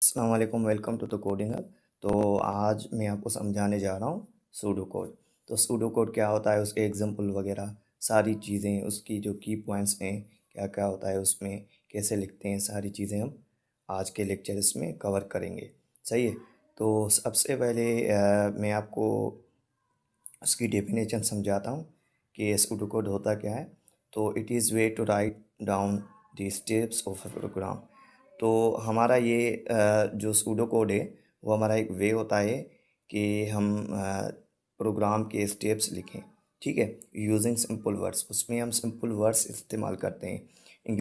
अस्सलाम वालेकुम, welcome to the coding hub. तो आज मैं आपको समझाने जा रहा हूँ सूडो कोड। तो सूडो कोड क्या होता है, उसके एग्जांपल वगैरह सारी चीज़ें, उसकी जो की पॉइंट्स हैं, क्या क्या होता है उसमें, कैसे लिखते हैं, सारी चीज़ें हम आज के लेक्चर इसमें कवर करेंगे। सही है। तो सबसे पहले मैं आपको उसकी डेफिनेशन समझाता हूँ कि सूडो कोड होता क्या है। तो it is way to write down the steps of a program. तो हमारा ये जो सूडो कोड है वो हमारा एक वे होता है कि हम प्रोग्राम के स्टेप्स लिखें। ठीक है, यूजिंग सिंपल वर्ड्स, उसमें हम सिंपल वर्ड्स इस्तेमाल करते हैं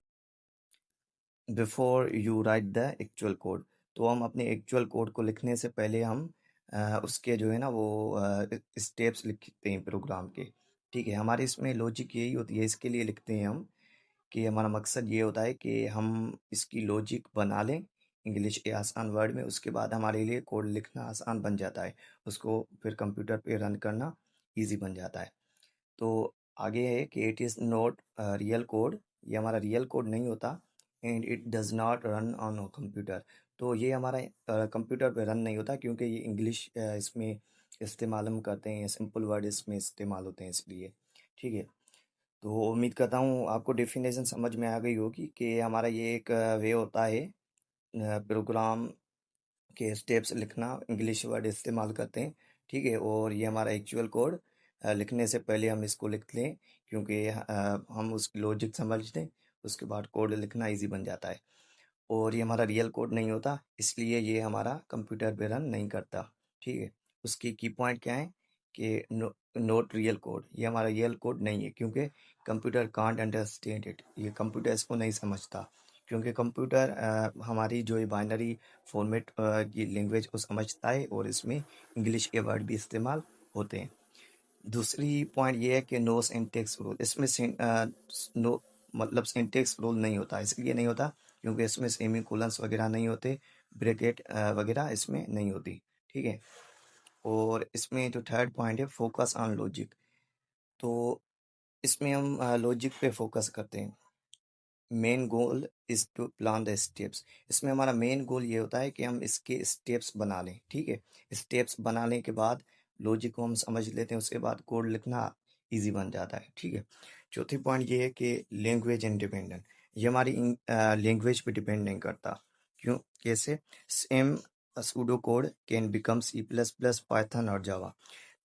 before you right the actual code. तो हम अपने एक्चुअल कोड को लिखने से पहले हम उसके जो है ना वो स्टेप्स लिखते हैं प्रोग्राम के। ठीक है, हमारे इसमें लॉजिक यही होती है, इसके लिए लिखते हैं हम कि हमारा मकसद ये होता है कि हम इसकी लॉजिक बना लें इंग्लिश के आसान वर्ड में। उसके बाद हमारे लिए कोड लिखना आसान बन जाता है, उसको फिर कंप्यूटर पे रन करना इजी बन जाता है। तो आगे है कि it is not real code, ये हमारा रियल कोड नहीं होता। And it does not run on computer. तो ये हमारा कंप्यूटर पे रन नहीं होता, क्योंकि ये इंग्लिश इसमें इस्तेमाल हम करते हैं, सिंपल वर्ड इसमें इस्तेमाल होते हैं इसलिए। ठीक है, तो उम्मीद करता हूँ आपको डेफिनेशन समझ में आ गई होगी कि हमारा ये एक वे होता है प्रोग्राम के स्टेप्स लिखना, इंग्लिश वर्ड इस्तेमाल करते हैं। ठीक है, और ये हमारा एक्चुअल कोड लिखने से पहले हम इसको लिख लें, क्योंकि हम उसकी लॉजिक समझ लें, उसके बाद कोड लिखना इजी बन जाता है। और ये हमारा रियल कोड नहीं होता, इसलिए ये हमारा कंप्यूटर पे रन नहीं करता। ठीक है, उसकी की पॉइंट क्या है कि नोट रियल कोड, ये हमारा रियल कोड नहीं है, क्योंकि कंप्यूटर कांट अंडरस्टैंड इट, ये कंप्यूटर इसको नहीं समझता। क्योंकि कंप्यूटर हमारी जो ये बाइनरी फॉर्मेट की लैंग्वेज को समझता है, और इसमें इंग्लिश के वर्ड भी इस्तेमाल होते हैं। दूसरी पॉइंट ये है कि नो सिंटेक्स रूल, इसमें नो मतलब सिंटेक्स रूल नहीं होता। इसलिए नहीं होता क्योंकि इसमें सेमी कोलन्स वगैरह नहीं होते, ब्रैकेट वगैरह इसमें नहीं होती। ठीक है, और इसमें जो थर्ड पॉइंट है फोकस ऑन लॉजिक। तो इसमें हम लॉजिक पे फोकस करते हैं। Main goal is to plan the steps, इसमें हमारा मेन गोल ये होता है कि हम इसके स्टेप्स बना लें। ठीक है, स्टेप्स बनाने के बाद लॉजिक को हम समझ लेते हैं, उसके बाद कोड लिखना इजी बन जाता है। ठीक है, चौथी पॉइंट ये है कि लैंग्वेज इंडिपेंडेंट, ये हमारी लैंग्वेज पे डिपेंड नहीं करता। क्यों, कैसे? Same pseudo code can become C plus plus, Python और जावा।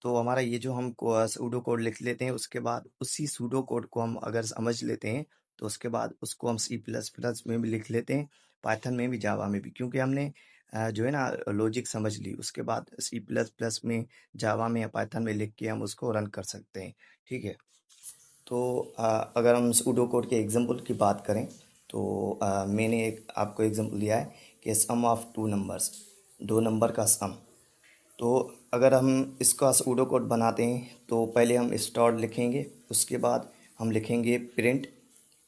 तो हमारा ये जो हम सूडो कोड लिख लेते हैं, उसके बाद उसी सूडो कोड को हम अगर समझ लेते हैं, तो उसके बाद उसको हम सी प्लस प्लस में भी लिख लेते हैं, पाइथन में भी, जावा में भी, क्योंकि हमने जो है ना लॉजिक समझ ली। उसके बाद सी प्लस प्लस में, जावा में या पाइथन में लिख के हम उसको रन कर सकते हैं। ठीक है, तो अगर हम सूडो कोड के एग्जांपल की बात करें, तो मैंने एक आपको एग्जांपल दिया है कि सम ऑफ टू नंबर्स, दो नंबर का सम। तो अगर हम इसका सूडो कोड बनाते हैं, तो पहले हम स्टार लिखेंगे, उसके बाद हम लिखेंगे print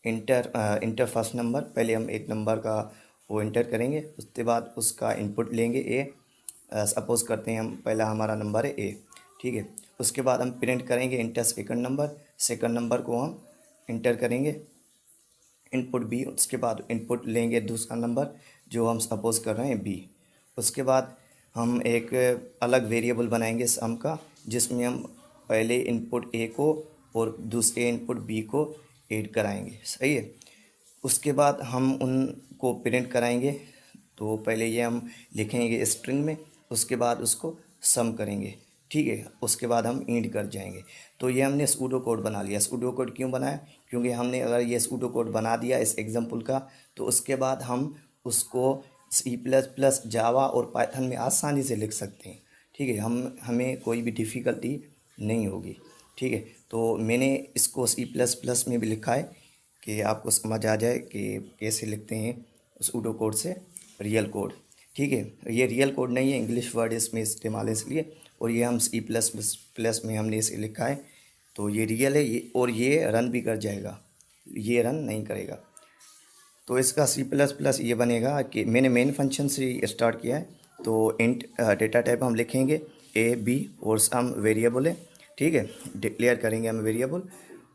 inter, inter first number. पहले हम एक नंबर का वो इंटर करेंगे, उसके बाद उसका इनपुट लेंगे ए। सपोज करते हैं हम पहला हमारा नंबर है ए। ठीक है, उसके बाद हम प्रिंट करेंगे inter second number, second number को हम इंटर करेंगे, इनपुट बी। उसके बाद इनपुट लेंगे दूसरा नंबर जो हम सपोज कर रहे हैं बी। उसके बाद हम एक अलग वेरिएबल बनाएंगे सम का, जिसमें हम पहले इनपुट ए को और दूसरे इनपुट बी को ऐड कराएंगे। सही है, उसके बाद हम उनको प्रिंट कराएंगे। तो पहले ये हम लिखेंगे स्ट्रिंग में, उसके बाद उसको सम करेंगे। ठीक है, उसके बाद हम इंड कर जाएंगे। तो ये हमने सूडो कोड बना लिया। सूडो कोड क्यों बनाया? क्योंकि हमने अगर ये सूडो कोड बना दिया इस एग्जांपल का, तो उसके बाद हम उसको सी प्लस प्लस, जावा और पाइथन में आसानी से लिख सकते हैं। ठीक है, हमें कोई भी डिफ़िकल्टी नहीं होगी। ठीक है, तो मैंने इसको सी प्लस प्लस में भी लिखा है कि आपको समझ आ जाए कि कैसे लिखते हैं सूडो कोड से रियल कोड। ठीक है, ये रियल कोड नहीं है, इंग्लिश वर्ड इसमें इस्तेमाल है इसलिए। और ये हम सी प्लस प्लस में हमने इसे लिखा है, तो ये रियल है ये, और ये रन भी कर जाएगा, ये रन नहीं करेगा। तो इसका सी प्लस प्लस ये बनेगा कि मैंने मेन फंक्शन से स्टार्ट किया है। तो इंट डेटा टाइप हम लिखेंगे ए बी, और सम वेरिएबल है। ठीक है, डिक्लेयर करेंगे हम वेरिएबल।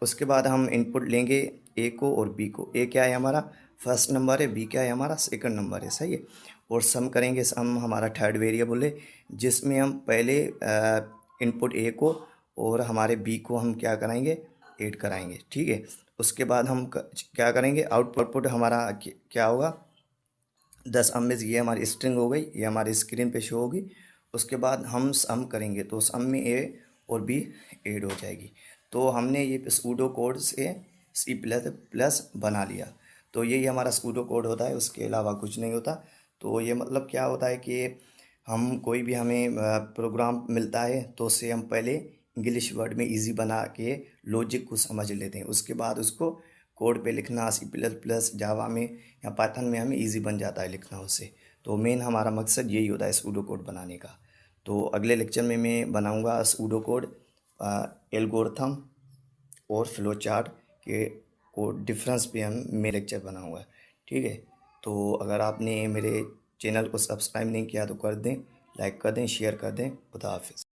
उसके बाद हम इनपुट लेंगे ए को और बी को। ए क्या है हमारा फर्स्ट नंबर है, बी क्या है हमारा सेकंड नंबर है। सही है, और सम करेंगे। सम हमारा थर्ड वेरिएबल है जिसमें हम पहले इनपुट ए को और हमारे बी को हम क्या कराएंगे, ऐड कराएंगे। ठीक है, उसके बाद हम क्या करेंगे, आउटपुट हमारा क्या होगा, 10 अब में ये हमारी स्ट्रिंग हो गई, ये हमारी स्क्रीन पे शो होगी। उसके बाद हम सम करेंगे तो सम में ए और बी ऐड हो जाएगी। तो हमने ये सूडो कोड से सी प्लस प्लस बना लिया। तो यही हमारा सूडो कोड होता है, उसके अलावा कुछ नहीं होता। तो ये मतलब क्या होता है कि हम कोई भी हमें प्रोग्राम मिलता है तो उससे हम पहले इंग्लिश वर्ड में इजी बना के लॉजिक को समझ लेते हैं, उसके बाद उसको कोड पे लिखना सी प्लस प्लस जावा में या पाइथन में हमें इजी बन जाता है लिखना उससे। तो मेन हमारा मकसद यही होता है सूडो कोड बनाने का। तो अगले लेक्चर में मैं बनाऊंगा सूडो कोड, एल्गोरिथम और फ्लो चार्ट के को डिफरेंस पे मैं लेक्चर बनाऊंगा। ठीक है, तो अगर आपने मेरे चैनल को सब्सक्राइब नहीं किया तो कर दें, लाइक कर दें, शेयर कर दें। खुदा हाफिज़।